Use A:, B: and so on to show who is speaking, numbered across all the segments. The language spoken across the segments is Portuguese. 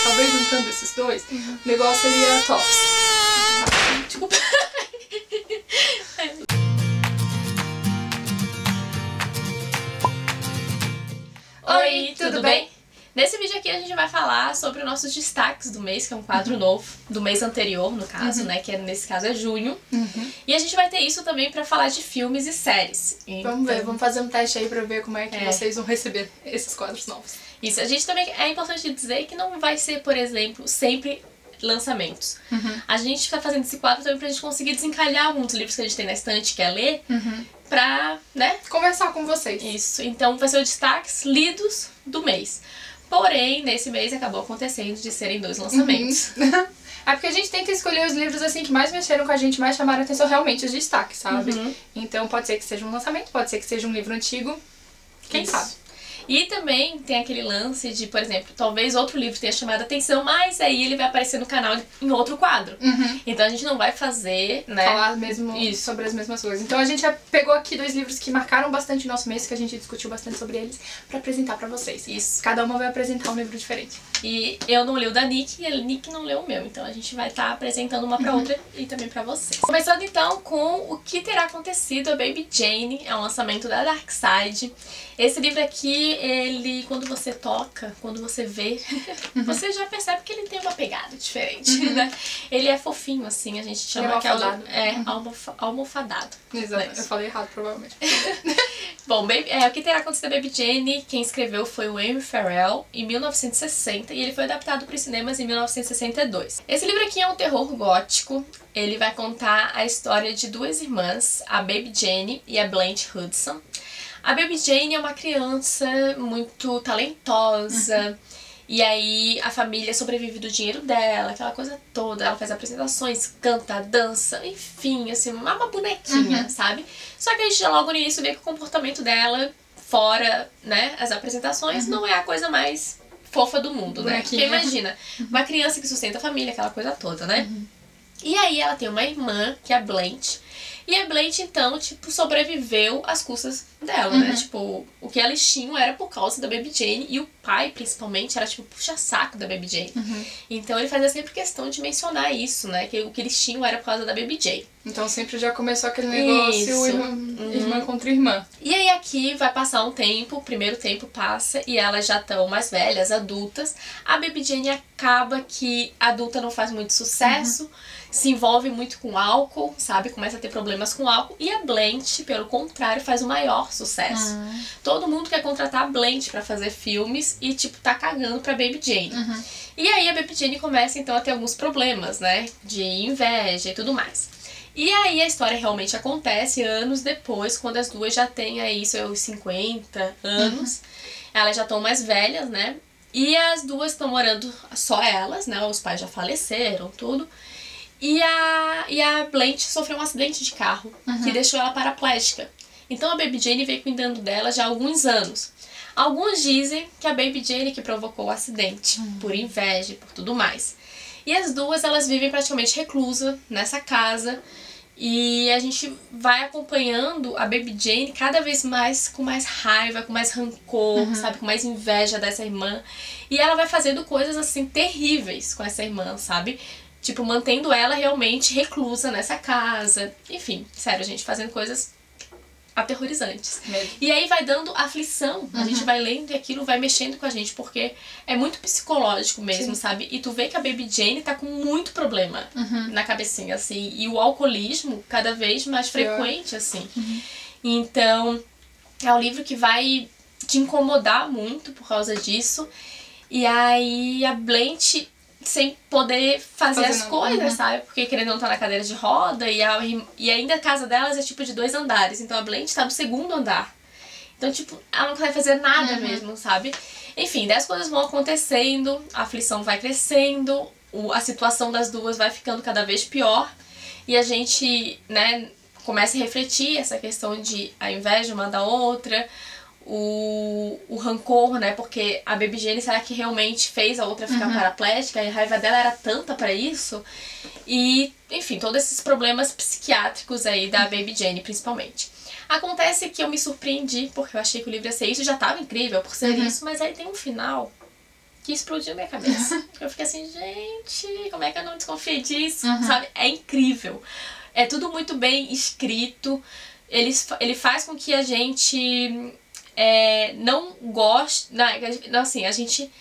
A: talvez juntando esses dois, o negócio ali era tops.
B: Desculpa. Oi, tudo bem? Nesse vídeo aqui a gente vai falar sobre os nossos destaques do mês, que é um quadro novo, do mês anterior, no caso, né, que nesse caso é junho. E a gente vai ter isso também pra falar de filmes e séries.
A: Vamos ver, vamos fazer um teste aí pra ver como é que vocês vão receber esses quadros novos.
B: Isso, a gente também, é importante dizer que não vai ser, por exemplo, sempre lançamentos. A gente tá fazendo esse quadro também pra gente conseguir desencalhar alguns livros que a gente tem na estante, quer ler, pra, né,
A: conversar com vocês.
B: Isso, então vai ser os destaques lidos do mês. Porém, nesse mês acabou acontecendo de serem 2 lançamentos.
A: É porque a gente tenta escolher os livros assim que mais mexeram com a gente, mais chamaram a atenção, realmente os destaques, sabe? Então pode ser que seja um lançamento, pode ser que seja um livro antigo, quem sabe?
B: E também tem aquele lance de, por exemplo, talvez outro livro tenha chamado a atenção, mas aí ele vai aparecer no canal em outro quadro. Então a gente não vai fazer, né,
A: falar mesmo sobre as mesmas coisas. Então a gente já pegou aqui 2 livros que marcaram bastante o nosso mês, que a gente discutiu bastante sobre eles, pra apresentar pra vocês.
B: Isso.
A: Cada uma vai apresentar um livro diferente.
B: E eu não li o da Nick e a Nick não leu o meu. Então a gente vai estar apresentando uma pra outra e também pra vocês. Começando então com O Que Terá Acontecido a Baby Jane. É um lançamento da Dark Side. Esse livro aqui, ele, quando você toca, quando você vê, você já percebe que ele tem uma pegada diferente, né? Ele é fofinho, assim, a gente chama
A: almofadado.
B: Almofadado.
A: Exato, eu falei errado, provavelmente.
B: Bom, O Que Terá Acontecido a Baby Jane, quem escreveu foi o Amy Farrell, em 1960, e ele foi adaptado para os cinemas em 1962. Esse livro aqui é um terror gótico. Ele vai contar a história de 2 irmãs, a Baby Jane e a Blanche Hudson. A Baby Jane é uma criança muito talentosa, e aí a família sobrevive do dinheiro dela, aquela coisa toda. Ela faz apresentações, canta, dança, enfim, assim, uma bonequinha, sabe? Só que a gente logo no início vê que o comportamento dela, fora, né, as apresentações, não é a coisa mais fofa do mundo, né? Porque imagina, uma criança que sustenta a família, aquela coisa toda, né? E aí ela tem uma irmã, que é a Blanche, e a Blanche, então, tipo, sobreviveu às custas dela, né? Tipo, o que eles tinham era por causa da Baby Jane, e o pai, principalmente, era, tipo, puxa-saco da Baby Jane. Então ele fazia sempre questão de mencionar isso, né? Que o que eles tinham era por causa da Baby Jane.
A: Então sempre já começou aquele negócio, irmã contra irmã.
B: E aí aqui vai passar um tempo, o primeiro tempo passa, e elas já estão mais velhas, adultas. A Baby Jane acaba que adulta não faz muito sucesso, se envolve muito com álcool, sabe? Começa a ter problemas com álcool. E a Blanche, pelo contrário, faz o maior sucesso. Todo mundo quer contratar a Blanche pra fazer filmes e, tipo, tá cagando pra Baby Jane. E aí a Baby Jane começa, então, a ter alguns problemas, né? De inveja e tudo mais. E aí a história realmente acontece anos depois, quando as duas já têm aí seus 50 anos. Elas já estão mais velhas, né? E as duas estão morando só elas, né? Os pais já faleceram, tudo. E a Blanche sofreu um acidente de carro que deixou ela paraplégica. Então a Baby Jane veio cuidando dela já há alguns anos. Alguns dizem que a Baby Jane que provocou o acidente, por inveja e por tudo mais. E as duas, elas vivem praticamente reclusas nessa casa. E a gente vai acompanhando a Baby Jane cada vez mais com mais raiva, com mais rancor, sabe? Com mais inveja dessa irmã. E ela vai fazendo coisas, assim, terríveis com essa irmã, sabe? Tipo, mantendo ela realmente reclusa nessa casa. Enfim, sério, gente, fazendo coisas aterrorizantes. E aí vai dando aflição. A gente vai lendo e aquilo vai mexendo com a gente, porque é muito psicológico mesmo, sabe? E tu vê que a Baby Jane tá com muito problema na cabecinha, assim. E o alcoolismo cada vez mais frequente, assim. Então, é um livro que vai te incomodar muito por causa disso. E aí a Blanche, sem poder fazer as coisas, sabe? Porque querendo não tá na cadeira de roda e ainda a casa delas é tipo de 2 andares. Então a Blanche tá no 2º andar. Então, tipo, ela não consegue fazer nada mesmo, sabe? Enfim, daí as coisas vão acontecendo, a aflição vai crescendo, a situação das duas vai ficando cada vez pior. E a gente, né, começa a refletir essa questão de a inveja uma da outra, o rancor, né? Porque a Baby Jane, será que realmente fez a outra ficar paraplégica? E a raiva dela era tanta pra isso? E, enfim, todos esses problemas psiquiátricos aí da Baby Jane, principalmente. Acontece que eu me surpreendi, porque eu achei que o livro ia ser isso, já tava incrível por ser isso, mas aí tem um final que explodiu minha cabeça. Eu fiquei assim, gente, como é que eu não desconfiei disso? Sabe? É incrível. É tudo muito bem escrito. Ele faz com que a gente não goste... Não, assim, a gente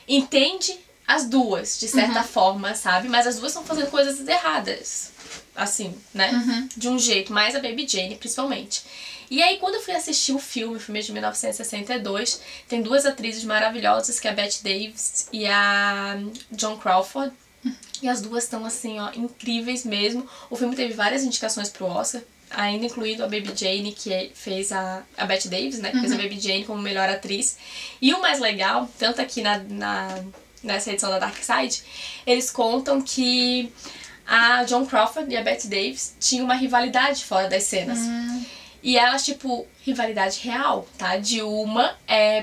B: entende as duas, de certa forma, sabe? Mas as duas estão fazendo coisas erradas. Assim, né? De um jeito. Mais a Baby Jane, principalmente. E aí, quando eu fui assistir o filme é de 1962, tem duas atrizes maravilhosas, que é a Bette Davis e a Joan Crawford. E as duas estão, assim, ó, incríveis mesmo. O filme teve várias indicações pro Oscar, ainda incluindo a Baby Jane, que fez a Bette Davis, né? Que fez a Baby Jane como melhor atriz. E o mais legal, tanto aqui nessa edição da Dark Side, eles contam que a Joan Crawford e a Bette Davis tinham uma rivalidade fora das cenas. E elas, tipo, rivalidade real, tá? De uma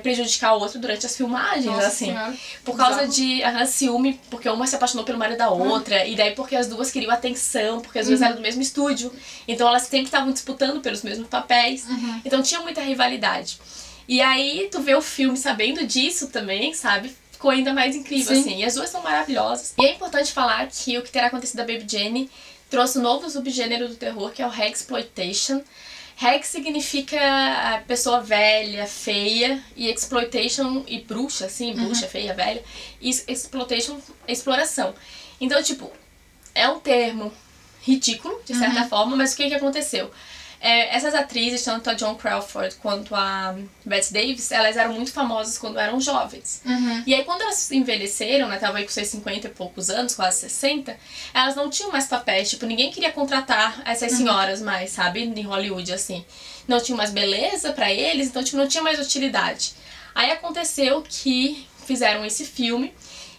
B: prejudicar a outra durante as filmagens,
A: Nossa
B: assim.
A: Senhora.
B: Por causa de ciúme, porque uma se apaixonou pelo marido da outra, e daí porque as duas queriam atenção, porque as duas eram do mesmo estúdio. Então elas sempre estavam disputando pelos mesmos papéis. Então tinha muita rivalidade. E aí tu vê o filme sabendo disso também, sabe? Ficou ainda mais incrível, assim. E as duas são maravilhosas. E é importante falar que o que terá acontecido a Baby Jane trouxe um novo subgênero do terror, que é o Hexploitation. Hex significa a pessoa velha, feia, e exploitation e bruxa, assim, bruxa, feia, velha. E exploitation é exploração. Então, tipo, é um termo ridículo, de certa forma, mas o que aconteceu? Essas atrizes, tanto a Joan Crawford quanto a Bette Davis, elas eram muito famosas quando eram jovens. E aí quando elas envelheceram, né, tava aí com seus 50 e poucos anos, quase 60, elas não tinham mais papéis, tipo, ninguém queria contratar essas senhoras mais, sabe, em Hollywood, assim. Não tinha mais beleza pra eles, então, tipo, não tinha mais utilidade. Aí aconteceu que fizeram esse filme,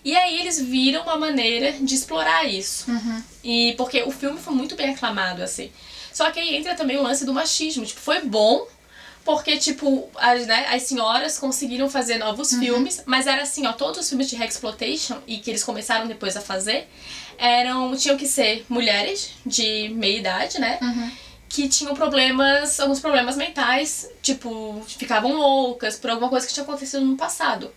B: e aí eles viram uma maneira de explorar isso. E porque o filme foi muito bem aclamado, assim. Só que aí entra também o lance do machismo. Tipo, foi bom, porque, tipo, as senhoras conseguiram fazer novos filmes, mas era assim, ó, todos os filmes de Hexploitation, e que eles começaram depois a fazer, tinham que ser mulheres de meia idade, né? Que tinham alguns problemas mentais, tipo, ficavam loucas por alguma coisa que tinha acontecido no passado.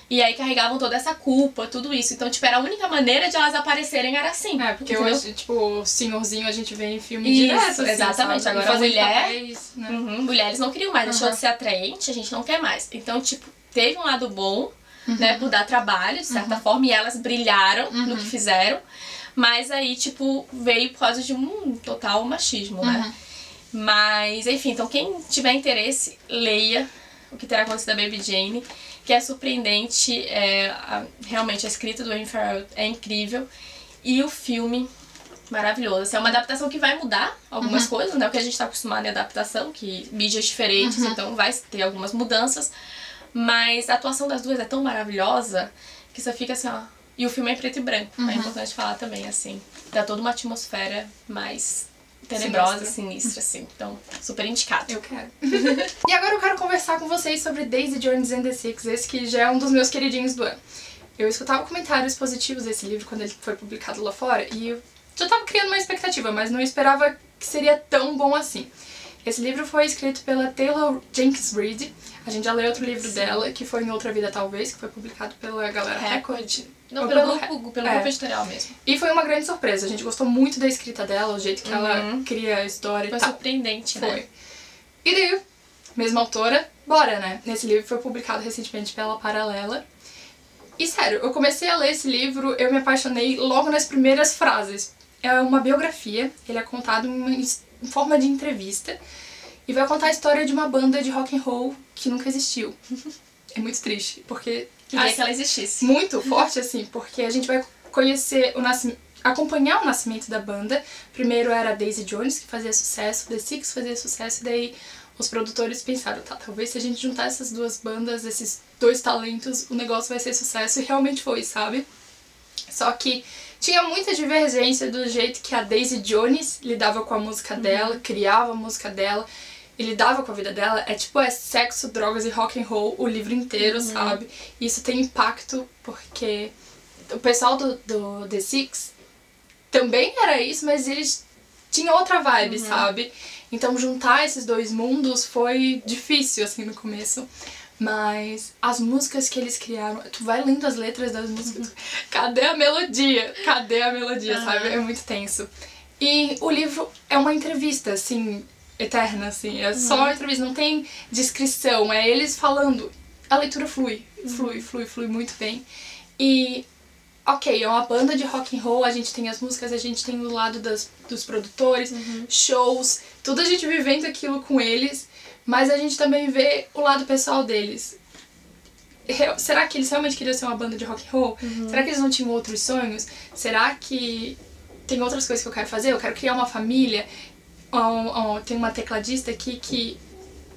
B: E aí carregavam toda essa culpa, tudo isso. Então, tipo, era a única maneira de elas aparecerem era assim.
A: Porque
B: entendeu?
A: hoje, tipo, o senhorzinho a gente vê em filme direto, assim,
B: exatamente.
A: sabe?
B: Agora
A: papéis, né?
B: Mulheres não queriam mais, deixou de ser atraente, a gente não quer mais. Então, tipo, teve um lado bom, né, por dar trabalho, de certa forma, e elas brilharam no que fizeram. Mas aí, tipo, veio por causa de um total machismo, né? Mas, enfim, então quem tiver interesse, leia o que terá acontecido da Baby Jane, que é surpreendente, realmente a escrita do Wayne Farrell é incrível, e o filme maravilhoso. Assim, é uma adaptação que vai mudar algumas coisas, né? O que a gente tá acostumado em adaptação, que mídias diferentes, então vai ter algumas mudanças, mas a atuação das duas é tão maravilhosa que você fica assim, ó. E o filme é em preto e branco, é importante falar também, assim. Dá toda uma atmosfera mais tenebrosa, sinistra, assim. Então, super indicado.
A: Eu quero. E agora eu quero conversar com vocês sobre Daisy Jones and the Six, esse que já é um dos meus queridinhos do ano. Eu escutava comentários positivos desse livro quando ele foi publicado lá fora e eu já tava criando uma expectativa, mas não esperava que seria tão bom assim. Esse livro foi escrito pela Taylor Jenkins Reid. A gente já leu outro livro dela, que foi Em Outra Vida Talvez, que foi publicado pela galera Record.
B: Não, pelo grupo editorial mesmo.
A: E foi uma grande surpresa. A gente gostou muito da escrita dela, o jeito que ela cria a história e tal.
B: Foi surpreendente, né?
A: Foi. E daí, mesma autora, bora, né? Esse livro foi publicado recentemente pela Paralela. E sério, eu comecei a ler esse livro, eu me apaixonei logo nas primeiras frases. É uma biografia, ele é contado em forma de entrevista. E vai contar a história de uma banda de rock and roll que nunca existiu. É muito triste, porque...
B: Queria que ela existisse.
A: Muito forte, assim, porque a gente vai conhecer acompanhar o nascimento da banda. Primeiro era a Daisy Jones, que fazia sucesso, The Six fazia sucesso, e daí os produtores pensaram, tá, talvez se a gente juntar essas duas bandas, esses dois talentos, o negócio vai ser sucesso, e realmente foi, sabe? Só que tinha muita divergência do jeito que a Daisy Jones lidava com a música dela, criava a música dela, e lidava com a vida dela. É sexo, drogas e rock and roll o livro inteiro, sabe? E isso tem impacto porque o pessoal do The Six também era isso, mas eles tinham outra vibe, sabe? Então juntar esses dois mundos foi difícil, assim, no começo. Mas as músicas que eles criaram, tu vai lendo as letras das músicas, cadê a melodia? Cadê a melodia, sabe? É muito tenso. E o livro é uma entrevista, assim, eterna, assim. É só uma entrevista, não tem descrição. É eles falando. A leitura flui muito bem. E, ok, é uma banda de rock and roll, a gente tem as músicas, a gente tem o lado dos produtores, shows, tudo a gente vivendo aquilo com eles, mas a gente também vê o lado pessoal deles. Será que eles realmente queriam ser uma banda de rock and roll? Será que eles não tinham outros sonhos? Será que tem outras coisas que eu quero fazer? Eu quero criar uma família. Tem uma tecladista aqui que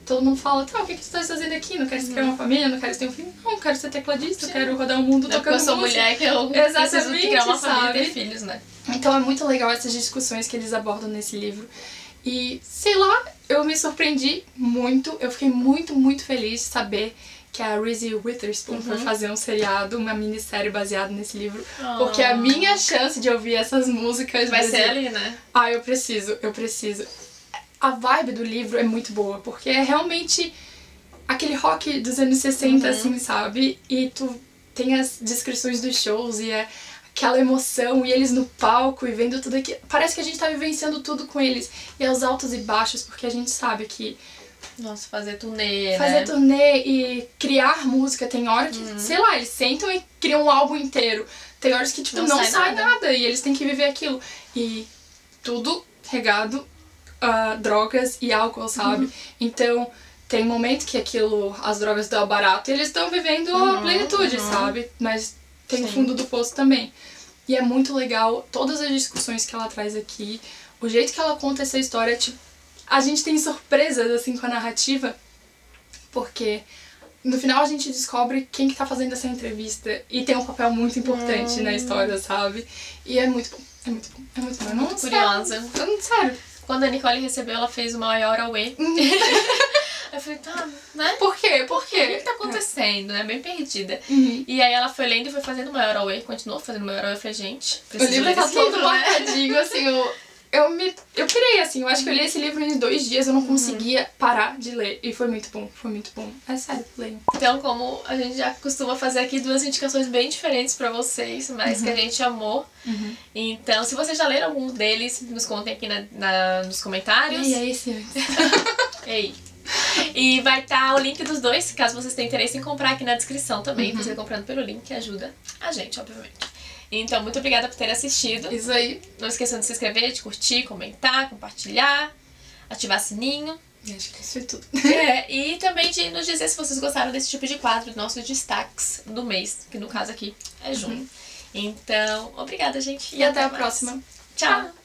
A: todo mundo fala, tá, o que tu tá fazendo aqui? Não quero criar uma família, não quero ter um filho? Não, quero ser tecladista, eu quero rodar o mundo tocando música.
B: Eu sou mulher que eu preciso criar uma família e ter filhos, né?
A: Então é muito legal essas discussões que eles abordam nesse livro. E, sei lá, eu me surpreendi muito, eu fiquei muito, muito feliz de saber que a Reese Witherspoon foi fazer um seriado, uma minissérie baseada nesse livro. Porque a minha chance de ouvir essas músicas...
B: Vai ser ali, né?
A: Ah, eu preciso. A vibe do livro é muito boa, porque é realmente aquele rock dos anos 60, assim, sabe? E tu tem as descrições dos shows e é aquela emoção, e eles no palco e vendo tudo aqui. Parece que a gente tá vivenciando tudo com eles. E é os altos e baixos, porque a gente sabe que...
B: Nossa, fazer turnê,
A: fazer turnê e criar música, tem hora que, sei lá, eles sentam e criam um álbum inteiro. Tem horas que, tipo, não sai nada e eles têm que viver aquilo. E tudo regado a drogas e álcool, sabe? Então, tem momento que as drogas dão barato e eles estão vivendo a plenitude, sabe? Mas tem o fundo do poço também. E é muito legal todas as discussões que ela traz aqui, o jeito que ela conta essa história, tipo, a gente tem surpresas, assim, com a narrativa, porque no final a gente descobre quem que tá fazendo essa entrevista e tem um papel muito importante na história, sabe? E é muito bom, é muito bom, é muito bom. Eu não
B: curiosa.
A: Sério.
B: Quando a Nicole recebeu, ela fez o maior away. Eu falei, tá, né?
A: Por quê?
B: O que tá acontecendo? É bem perdida. E aí ela foi lendo e foi fazendo o maior away, continuou fazendo o maior away. Eu falei, gente,
A: o livro tá todo marcadinho, assim, eu pirei, assim, eu acho que eu li esse livro em 2 dias, eu não conseguia parar de ler. E foi muito bom, foi muito bom. É sério, leiam.
B: Então, como a gente já costuma fazer aqui 2 indicações bem diferentes pra vocês, mas que a gente amou. Então, se vocês já leram algum deles, nos contem aqui nos comentários.
A: E é esse.
B: Ei. E vai estar o link dos dois, caso vocês tenham interesse em comprar, aqui na descrição também. Você comprando pelo link, que ajuda a gente, obviamente. Então, muito obrigada por ter assistido.
A: Isso aí.
B: Não esqueçam de se inscrever, de curtir, comentar, compartilhar, ativar sininho.
A: Acho que isso é tudo.
B: E também de nos dizer se vocês gostaram desse tipo de quadro, nossos destaques do mês, que no caso aqui é junho. Então, obrigada, gente.
A: E até a próxima.
B: Tchau!